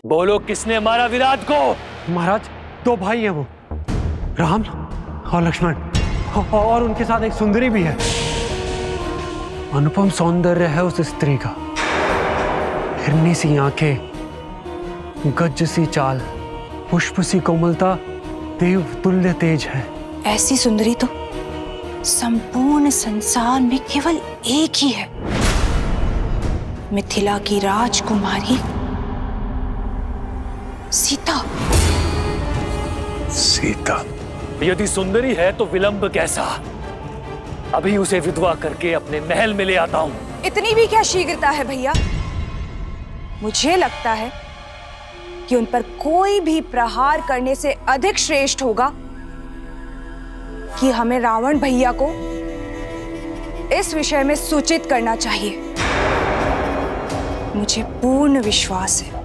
बोलो, किसने मारा विराट को? महाराज, दो भाई हैं वो, राम और लक्ष्मण, और उनके साथ एक सुंदरी भी है। अनुपम सौंदर्य है उस स्त्री का, हिरनी सी आंखें, गज सी चाल, पुष्प सी कोमलता, देव तुल्य तेज है। ऐसी सुंदरी तो संपूर्ण संसार में केवल एक ही है, मिथिला की राजकुमारी सीता। सीता? यदि सुंदरी है तो विलंब कैसा? अभी उसे विधवा करके अपने महल में ले आता हूं। इतनी भी क्या शीघ्रता है भैया? मुझे लगता है कि उन पर कोई भी प्रहार करने से अधिक श्रेष्ठ होगा कि हमें रावण भैया को इस विषय में सूचित करना चाहिए। मुझे पूर्ण विश्वास है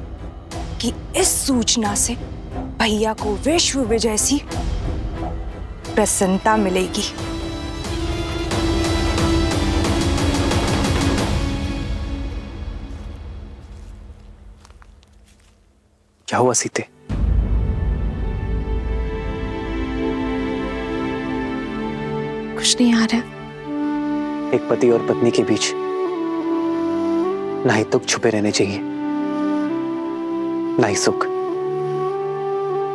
कि इस सूचना से भैया को विश्व विजय सी प्रसन्नता मिलेगी। क्या हुआ सीते? कुछ नहीं आ रहा। एक पति और पत्नी के बीच ना ही दुख छुपे रहने चाहिए, ना ही सुख,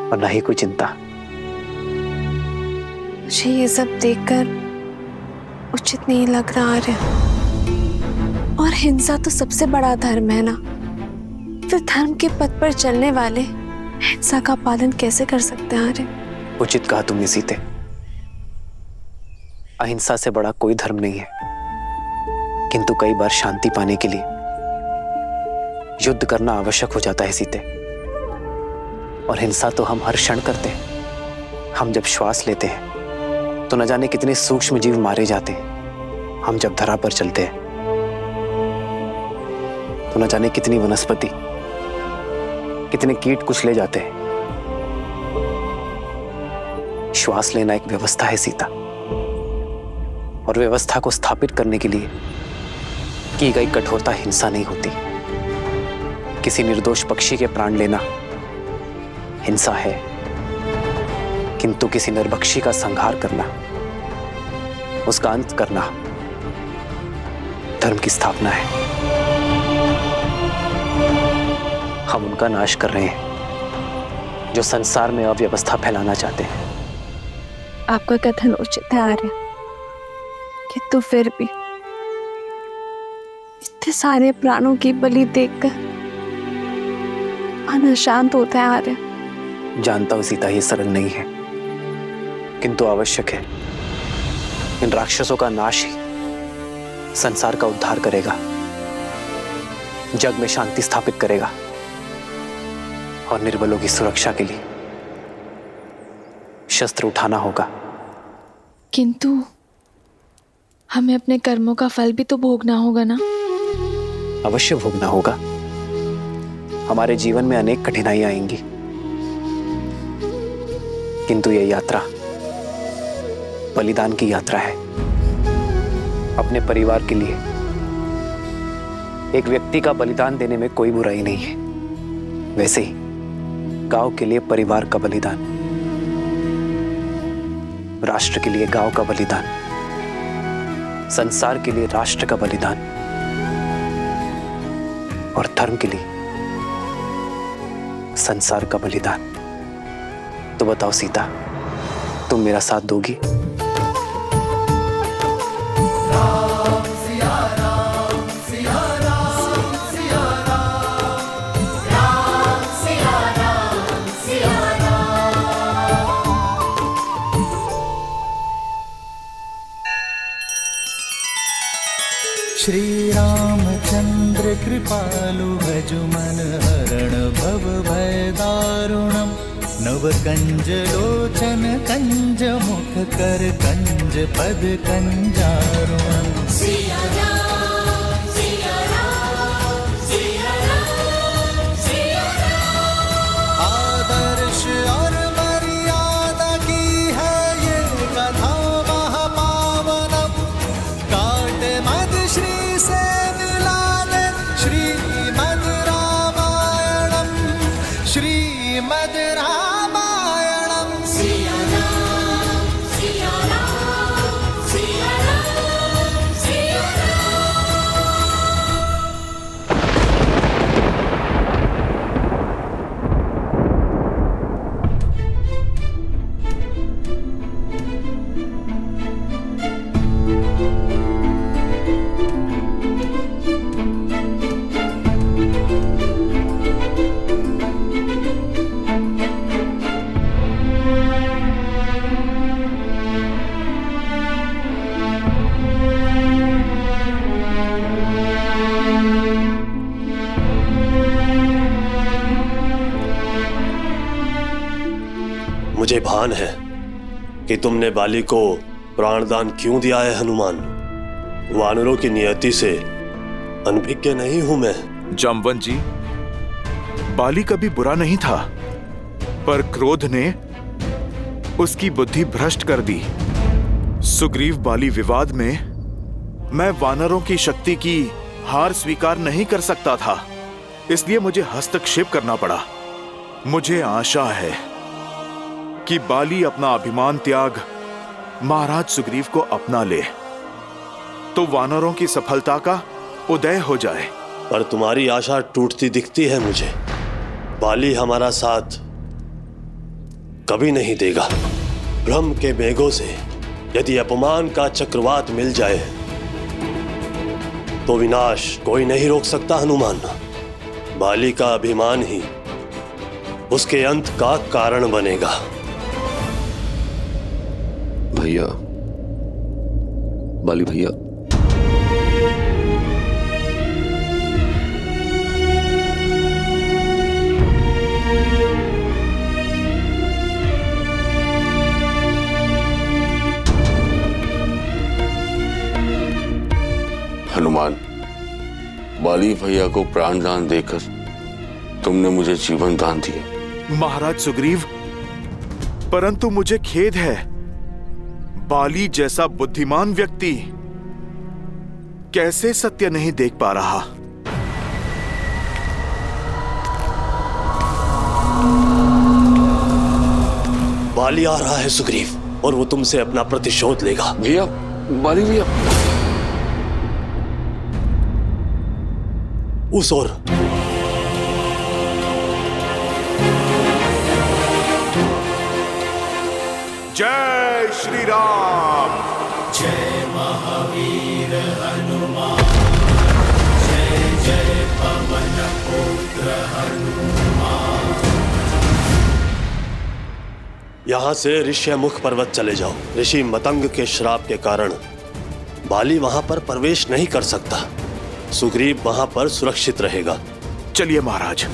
और ना ही कोई चिंता। मुझे ये सब देखकर उचित नहीं लग रहा आर्य। और हिंसा तो सबसे बड़ा धर्म है ना, फिर धर्म के पथ पर चलने वाले हिंसा का पालन कैसे कर सकते हैं आर्य? उचित कहा तुमने सीते। अहिंसा से बड़ा कोई धर्म नहीं है, किंतु कई बार शांति पाने के लिए युद्ध करना आवश्यक हो जाता है सीते। और हिंसा तो हम हर क्षण करते हैं। हम जब श्वास लेते हैं तो न जाने कितने सूक्ष्म जीव मारे जाते हैं। हम जब धरा पर चलते हैं तो न जाने कितनी वनस्पति, कितने कीट कुचले जाते हैं। श्वास लेना एक व्यवस्था है सीता, और व्यवस्था को स्थापित करने के लिए की गई कठोरता हिंसा नहीं होती। किसी निर्दोष पक्षी के प्राण लेना हिंसा है, किंतु किसी निर्भक्षी का संहार करना, उसका अंत करना धर्म की स्थापना है। हम उनका नाश कर रहे हैं जो संसार में अव्यवस्था फैलाना चाहते हैं। आपका कथन उचित है आर्य, किंतु फिर भी इतने सारे प्राणों की बलि देखकर मन अशांत होता है आर्य। जानता हूं सीता, ये सरल नहीं है, किंतु आवश्यक है। इन राक्षसों का नाश ही संसार का उद्धार करेगा, जग में शांति स्थापित करेगा, और निर्बलों की सुरक्षा के लिए शस्त्र उठाना होगा। किंतु हमें अपने कर्मों का फल भी तो भोगना होगा ना? अवश्य भोगना होगा। हमारे जीवन में अनेक कठिनाइयां आएंगी, किंतु यह यात्रा बलिदान की यात्रा है। अपने परिवार के लिए एक व्यक्ति का बलिदान देने में कोई बुराई नहीं है। वैसे ही गांव के लिए परिवार का बलिदान, राष्ट्र के लिए गांव का बलिदान, संसार के लिए राष्ट्र का बलिदान, और धर्म के लिए संसार का बलिदान। तो बताओ सीता, तुम मेरा साथ दोगी? श्री रामचंद्र कृपालु भजु मन हरण भव भय दारुणम। नव कंज लोचन कंज मुख कर कंज पद कंजारुणम। आदर्श और मर्यादा की है ये कथा महापावनम। काट मद श्री से मिला दे श्रीमद् रामायणम। मुझे भान है कि तुमने बाली को प्राणदान क्यों दिया है हनुमान। वानरों की नियति से अनभिज्ञ नहीं हूं मैं। जामवंत जी, बाली कभी बुरा नहीं था, पर क्रोध ने उसकी बुद्धि भ्रष्ट कर दी। सुग्रीव बाली विवाद में मैं वानरों की शक्ति की हार स्वीकार नहीं कर सकता था, इसलिए मुझे हस्तक्षेप करना पड़ा। मुझे आशा है कि बाली अपना अभिमान त्याग महाराज सुग्रीव को अपना ले तो वानरों की सफलता का उदय हो जाए। पर तुम्हारी आशा टूटती दिखती है मुझे। बाली हमारा साथ कभी नहीं देगा। भ्रम के मेघों से यदि अपमान का चक्रवात मिल जाए तो विनाश कोई नहीं रोक सकता हनुमान। बाली का अभिमान ही उसके अंत का कारण बनेगा। भैया, बाली भैया, हनुमान, बाली भैया को प्राण दान देकर तुमने मुझे जीवन दान दिया। महाराज सुग्रीव, परंतु मुझे खेद है, बाली जैसा बुद्धिमान व्यक्ति कैसे सत्य नहीं देख पा रहा। बाली आ रहा है सुग्रीव, और वो तुमसे अपना प्रतिशोध लेगा। भैया, बाली भैया, उस ओर जय श्री राम। जय महावीर हनुमान, जय जय पवन पुत्र हनुमान। यहां से ऋष्यमुख पर्वत चले जाओ। ऋषि मतंग के श्राप के कारण बाली वहां पर प्रवेश नहीं कर सकता। सुग्रीव वहां पर सुरक्षित रहेगा। चलिए महाराज।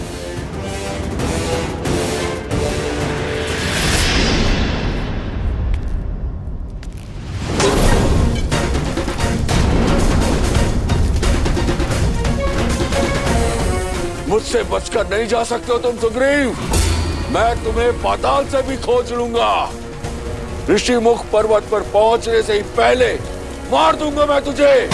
मुझसे बचकर नहीं जा सकते हो तुम सुग्रीव। मैं तुम्हें पाताल से भी खोज लूंगा। ऋषिमुख पर्वत पर पहुंचने से ही पहले मार दूंगा मैं तुझे।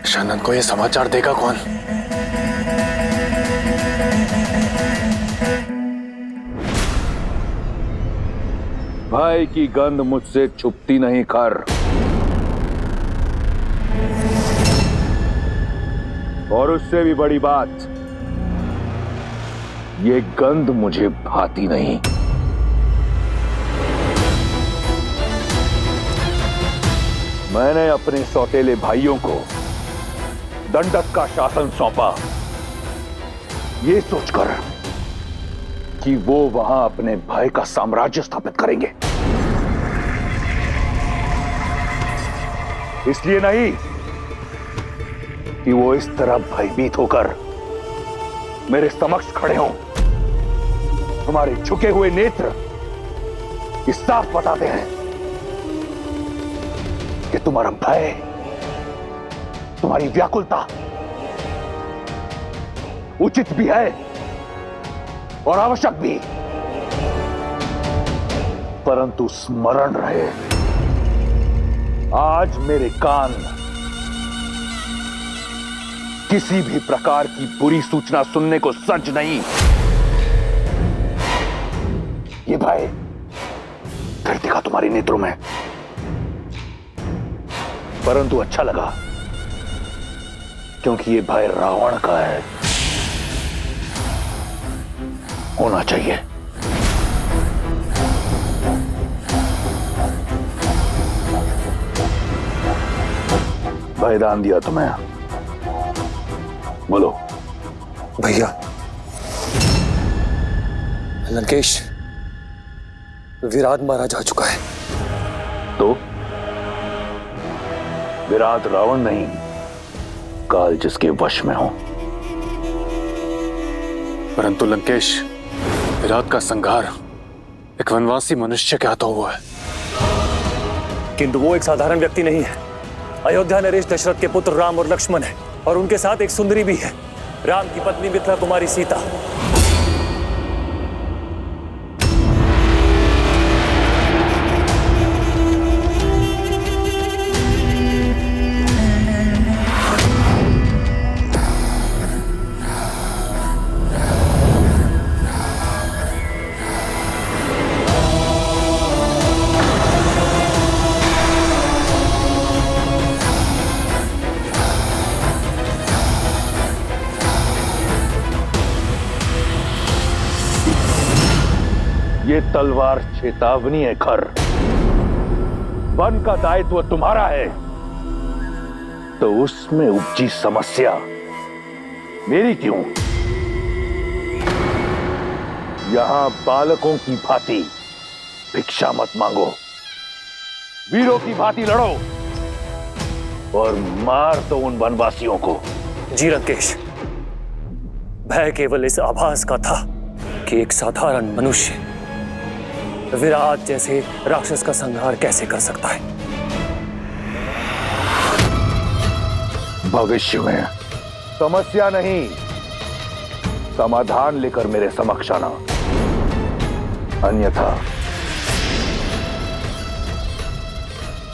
शनन को ये समाचार देगा कौन? भाई की गंध मुझसे छुपती नहीं खर। और उससे भी बड़ी बात, ये गंध मुझे भाती नहीं। मैंने अपने सौतेले भाइयों को दंडक का शासन सौंपा, ये सोचकर कि वो वहां अपने भाई का साम्राज्य स्थापित करेंगे। इसलिए नहीं कि वो इस तरह भयभीत होकर मेरे समक्ष खड़े हों। तुम्हारे झुके हुए नेत्र इस साफ बताते हैं कि तुम्हारा भय, तुम्हारी व्याकुलता उचित भी है और आवश्यक भी, परंतु स्मरण रहे, आज मेरे कान किसी भी प्रकार की बुरी सूचना सुनने को सज्ज नहीं। ये भय फिर दिखा तुम्हारे नेत्रों में, परंतु अच्छा लगा क्योंकि ये भय रावण का है, होना चाहिए। भय दान दिया तुम्हें, बोलो। भैया, लंकेश, विराट मारा जा चुका है। तो विराट रावण नहीं, काल जिसके वश में हो। परंतु लंकेश, विराट का संहार एक वनवासी मनुष्य के हाथों हुआ है। किंतु वो एक साधारण व्यक्ति नहीं है। अयोध्या नरेश दशरथ के पुत्र राम और लक्ष्मण है, और उनके साथ एक सुंदरी भी है, राम की पत्नी मिथिला कुमारी सीता। ये तलवार चेतावनी है खर। वन का दायित्व तुम्हारा है, तो उसमें उपजी समस्या मेरी क्यों? यहां बालकों की भांति भिक्षा मत मांगो, वीरों की भांति लड़ो और मार दो उन वनवासियों को। जी लंकेश, भय केवल इस आभास का था कि एक साधारण मनुष्य विराट जैसे राक्षस का संहार कैसे कर सकता है। भविष्य में समस्या नहीं, समाधान लेकर मेरे समक्ष आना, अन्यथा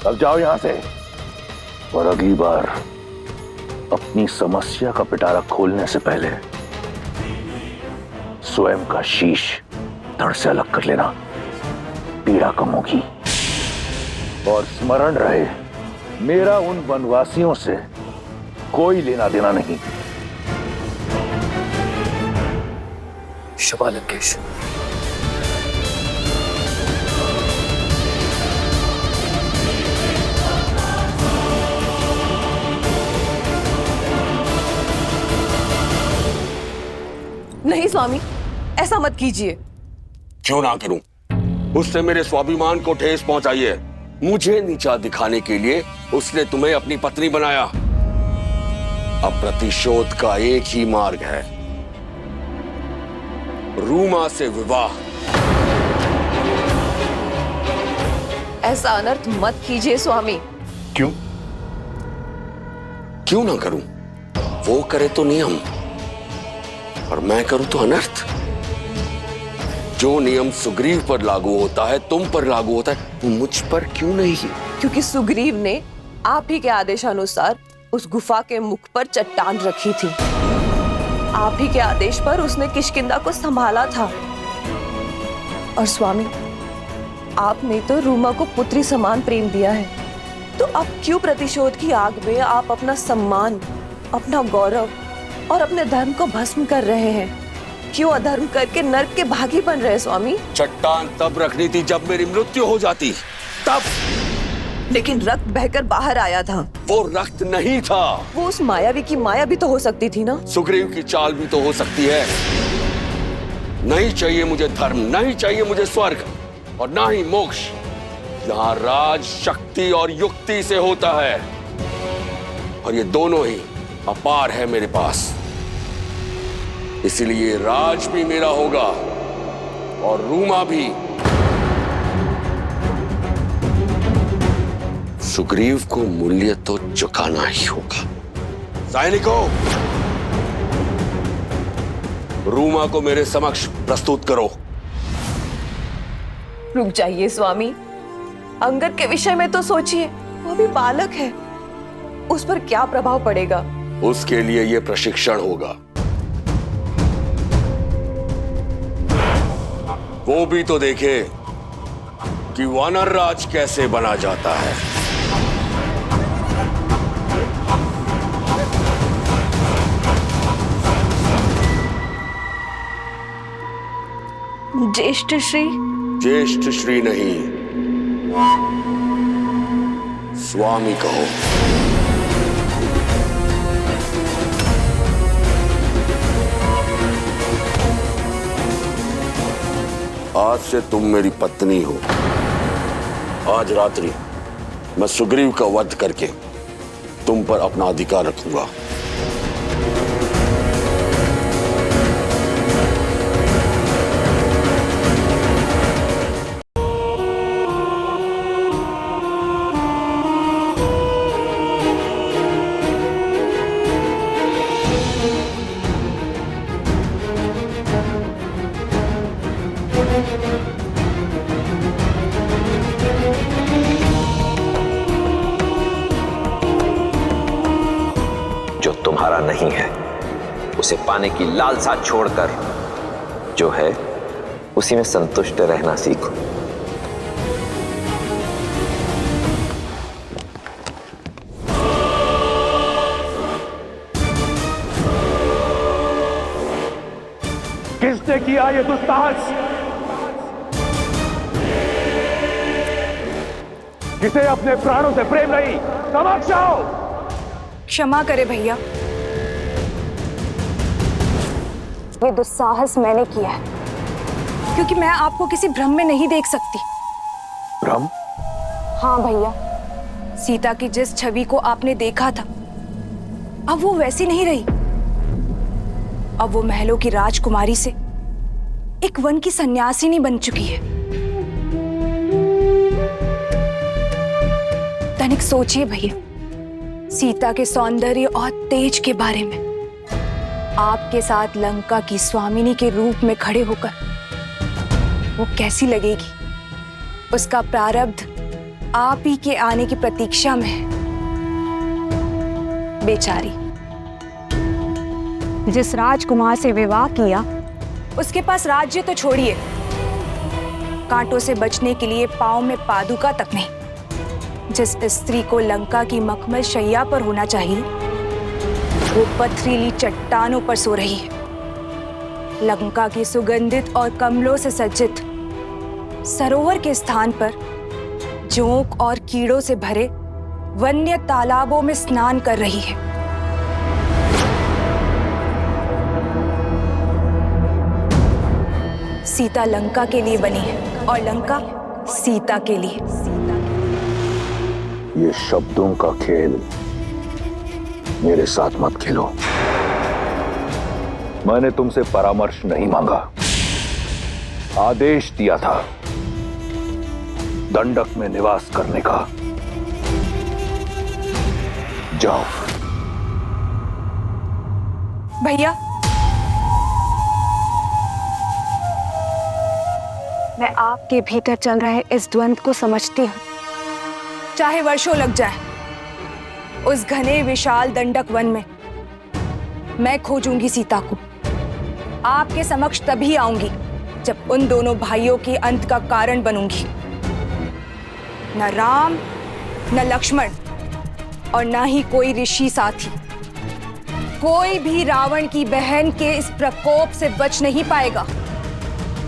अब जाओ यहां से। और अगली बार अपनी समस्या का पिटारा खोलने से पहले स्वयं का शीश धड़ से अलग कर लेना, पीड़ा कम होगी। और स्मरण रहे, मेरा उन वनवासियों से कोई लेना देना नहीं। शबा लंकेश। नहीं स्वामी, ऐसा मत कीजिए। क्यों ना करूं? उसने मेरे स्वाभिमान को ठेस पहुंचाई है। मुझे नीचा दिखाने के लिए उसने तुम्हें अपनी पत्नी बनाया। अब प्रतिशोध का एक ही मार्ग है, रूमा से विवाह। ऐसा अनर्थ मत कीजिए स्वामी। क्यों? क्यों ना करूं? वो करे तो नियम, और मैं करूं तो अनर्थ। जो नियम सुग्रीव पर लागू होता है, तुम पर लागू होता है, वो मुझ पर क्यों नहीं? क्योंकि सुग्रीव ने आप ही के आदेशानुसार उस गुफा के मुख पर चट्टान रखी थी। आप ही के आदेश पर उसने किष्किंधा को संभाला था। और स्वामी, आपने तो रूमा को पुत्री समान प्रेम दिया है, तो अब क्यों प्रतिशोध की आग में आप अपना सम्मान, अपना गौरव और अपने धर्म को भस्म कर रहे हैं? क्यों अधर्म करके नर्क के भागी बन रहे स्वामी? चट्टान तब रखनी थी जब मेरी मृत्यु हो जाती, तब। लेकिन रक्त बहकर बाहर आया था। वो रक्त नहीं था। वो उस मायावी की माया भी तो हो सकती थी ना। सुग्रीव की चाल भी तो हो सकती है। नहीं चाहिए मुझे धर्म, नहीं चाहिए मुझे स्वर्ग, और ना ही मोक्ष। यहाँ राज शक्ति और युक्ति से होता है, और ये दोनों ही अपार है मेरे पास। इसीलिए राज भी मेरा होगा और रूमा भी। सुग्रीव को मूल्य तो चुकाना ही होगा। सैनिकों, रूमा को मेरे समक्ष प्रस्तुत करो। रुक जाइए स्वामी, अंगद के विषय में तो सोचिए। वो भी बालक है, उस पर क्या प्रभाव पड़ेगा? उसके लिए यह प्रशिक्षण होगा। वो भी तो देखे कि वानर राज कैसे बना जाता है। ज्येष्ठ श्री। ज्येष्ठ श्री नहीं, स्वामी कहो। आज से तुम मेरी पत्नी हो। आज रात्रि मैं सुग्रीव का वध करके तुम पर अपना अधिकार रखूंगा। जो तुम्हारा नहीं है उसे पाने की लालसा छोड़कर जो है उसी में संतुष्ट रहना सीखो। किसने किया ये दुस्साहस? किसे अपने प्राणों से प्रेम नहीं? समक्ष आओ। क्षमा करे भैया, ये दुस्साहस मैंने किया है क्योंकि मैं आपको किसी भ्रम में नहीं देख सकती। भ्रम? हाँ भैया, सीता की जिस छवि को आपने देखा था अब वो वैसी नहीं रही। अब वो महलों की राजकुमारी से एक वन की सन्यासिनी बन चुकी है। तनिक सोचिए भैया, सीता के सौंदर्य और तेज के बारे में। आपके साथ लंका की स्वामिनी के रूप में खड़े होकर वो कैसी लगेगी? उसका प्रारब्ध आप ही के आने की प्रतीक्षा में है। बेचारी, जिस राजकुमार से विवाह किया उसके पास राज्य तो छोड़िए, कांटों से बचने के लिए पांव में पादुका तक नहीं। जिस स्त्री को लंका की मखमल शैया पर होना चाहिए वो पथरीली चट्टानों पर सो रही है। लंका की सुगंधित और कमलों से सज्जित सरोवर के स्थान पर जोंक और कीड़ों से भरे वन्य तालाबों में स्नान कर रही है। सीता लंका के लिए बनी है और लंका सीता के लिए। ये शब्दों का खेल मेरे साथ मत खेलो। मैंने तुमसे परामर्श नहीं मांगा, आदेश दिया था दंडक में निवास करने का। जाओ। भैया, मैं आपके भीतर चल रहे इस द्वंद्व को समझती हूँ। चाहे वर्षों लग जाए, उस घने विशाल दंडक वन में मैं खोजूंगी सीता को। आपके समक्ष तभी आऊंगी जब उन दोनों भाइयों के अंत का कारण बनूंगी। न राम, न लक्ष्मण और न ही कोई ऋषि साथी, कोई भी रावण की बहन के इस प्रकोप से बच नहीं पाएगा।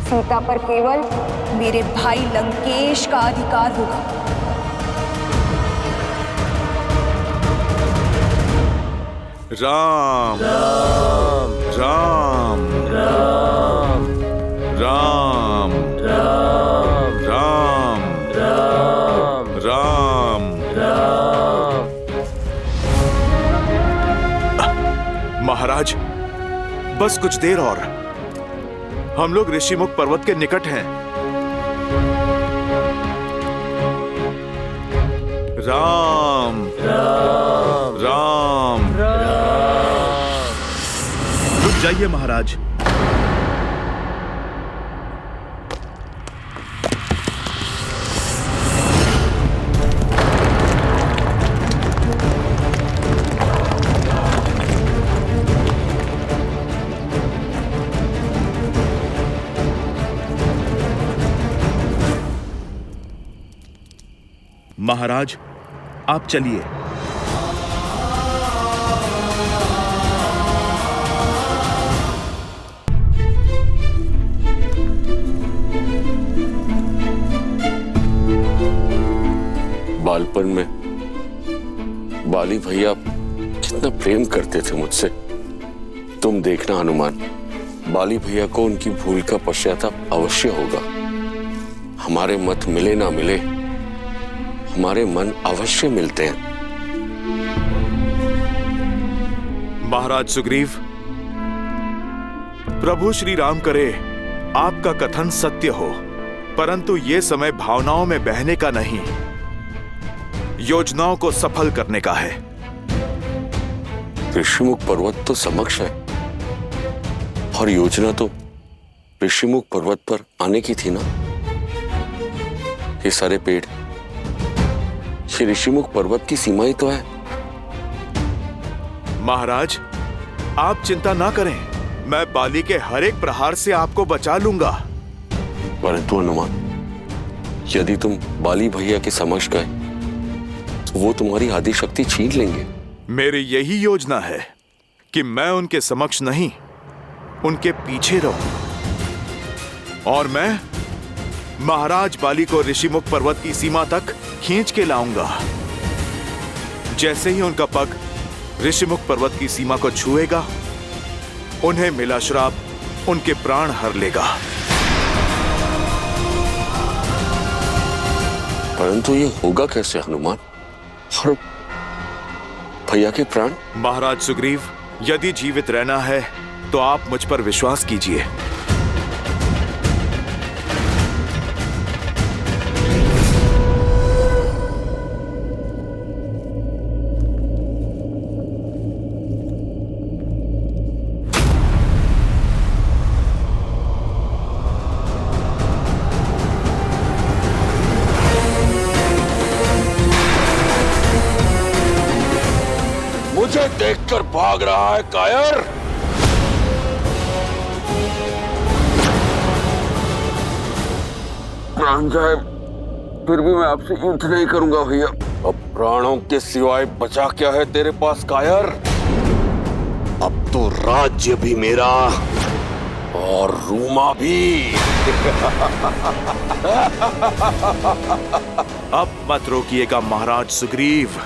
सीता पर केवल मेरे भाई लंकेश का अधिकार होगा। राम राम राम राम राम राम राम राम राम। महाराज, बस कुछ देर और, हम लोग ऋषिमुख पर्वत के निकट हैं। राम राम राम राम। रुक जाइए महाराज। महाराज, आप चलिए। बालपन में बाली भैया कितना प्रेम करते थे मुझसे। तुम देखना हनुमान, बाली भैया को उनकी भूल का पश्चाताप अवश्य होगा। हमारे मत मिले ना मिले, हमारे मन अवश्य मिलते हैं। महाराज सुग्रीव, प्रभु श्री राम करे आपका कथन सत्य हो, परंतु ये समय भावनाओं में बहने का नहीं, योजनाओं को सफल करने का है। ऋषिमुख पर्वत तो समक्ष है और योजना तो ऋषिमुख पर्वत पर आने की थी ना। ये सारे पेड़, ये ऋषिमुख पर्वत की सीमा ही तो है। महाराज, आप चिंता ना करें, मैं बाली के हर एक प्रहार से आपको बचा लूंगा। परंतु हनुमान, यदि तुम बाली भैया के समक्ष गए तो वो तुम्हारी आदि शक्ति छीन लेंगे। मेरी यही योजना है कि मैं उनके समक्ष नहीं, उनके पीछे रहूं और मैं महाराज बाली को ऋषिमुख पर्वत की सीमा तक खींच के लाऊंगा। जैसे ही उनका पग ऋषिमुख पर्वत की सीमा को छुएगा, उन्हें मिला श्राप उनके प्राण हर लेगा। परंतु ये होगा कैसे हनुमान? और भैया के प्राण? महाराज सुग्रीव, यदि जीवित रहना है तो आप मुझ पर विश्वास कीजिए। मुझे देखकर भाग रहा है कायर। प्राण जाए फिर भी मैं आपसे युद्ध नहीं करूंगा भैया। अब प्राणों के सिवाय बचा क्या है तेरे पास कायर? अब तो राज्य भी मेरा और रूमा भी। अब मत रोकिएगा महाराज सुग्रीव।